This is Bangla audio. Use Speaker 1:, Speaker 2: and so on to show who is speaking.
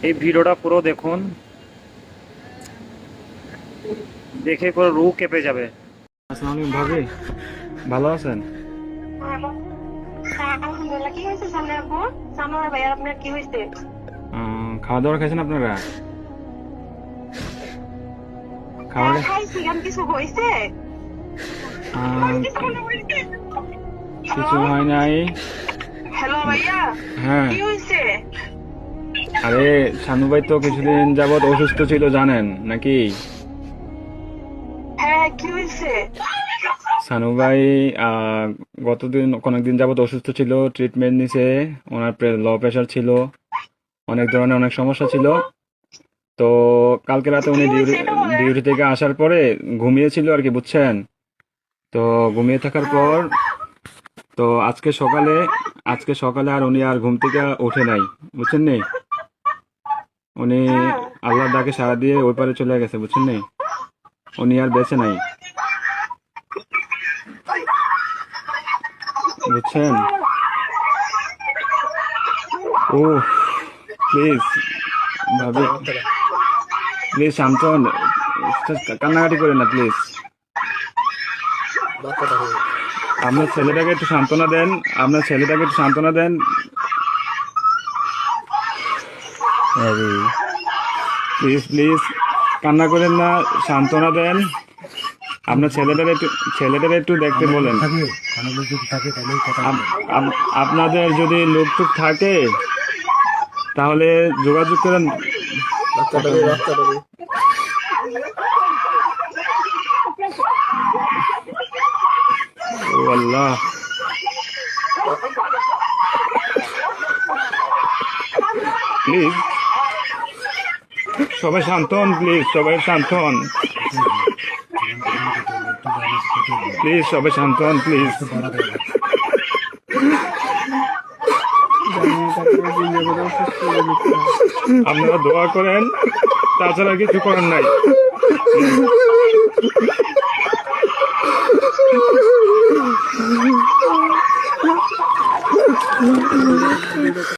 Speaker 1: এই ভিডিওটা পুরো দেখুন, দেখে পুরো রু কেঁপে যাবে। আসসালামু আলাইকুম ভাবি, ভালো আছেন?
Speaker 2: হ্যালো। হ্যাঁ, আলহামদুলিল্লাহ। কি হয়েছে সামনে আপু? সানোয়ার ভাই, আর আপনার কি হয়েছে?
Speaker 1: খাওয়া দাওয়া খাইছেন আপনারা?
Speaker 2: হ্যাঁ,
Speaker 1: খাবারে
Speaker 2: খাইছি। কেন, কিছু হয়েছে? কিছু মনে হয়েছে?
Speaker 1: কিছু
Speaker 2: হ্যালো।
Speaker 1: হয় নাই।
Speaker 2: হ্যালো ভাইয়া,
Speaker 1: হ্যাঁ,
Speaker 2: কি হয়েছে?
Speaker 1: আরে শানু ভাই তো কিছুদিন যাবৎ অসুস্থ ছিল জানেন নাকি?
Speaker 2: হ্যাঁ, কি হয়েছে?
Speaker 1: শানু ভাই আহ, গতদিন অনেকদিন যাবৎ অসুস্থ ছিল, ট্রিটমেন্ট নিছে। ওনার লো প্রেশার ছিল, অনেক ধরনের অনেক সমস্যা ছিল। তো কালকে রাতে
Speaker 2: কি
Speaker 1: উনি
Speaker 2: হয়েছে এটা বলেন।
Speaker 1: ডিউটি থেকে আসার পরে ঘুমিয়েছিল আর কি, বুঝছেন? তো ঘুমিয়ে থাকার
Speaker 2: হ্যাঁ।
Speaker 1: পর তো আজকে সকালে আর উনি আর ঘুম থেকে ওঠে নাই, বুঝছেন নি? উনি
Speaker 2: হ্যাঁ।
Speaker 1: আল্লাহর ডাকে সাড়া দিয়ে ওই পারে চলে গেছে, বুঝছেন নি? উনি আর বেঁচে নাই, বুঝছেন? ও প্লিজ ভাবি, প্লিজ শান্ত হন, কান্নাকাটি করেন না প্লিজ। আপনার ছেলেটাকে একটু সান্ত্বনা দেন, আপনার ছেলেটাকে একটু সান্ত্বনা দেন। প্লিজ প্লিজ কান্না করেন না, সান্ত্বনা দেন। আপনার ছেলেটারে একটু দেখতে বলেন। আপনাদের যদি লোক টুক থাকে তাহলে যোগাযোগ করেন। ও আল্লাহ, প্লিজ সবাই শান্ত হন, প্লিজ সবাই শান্ত হন, প্লিজ সবাই শান্ত হন, প্লিজ। আপনারা দোয়া করেন, তাছাড়া কিছু করার নাই।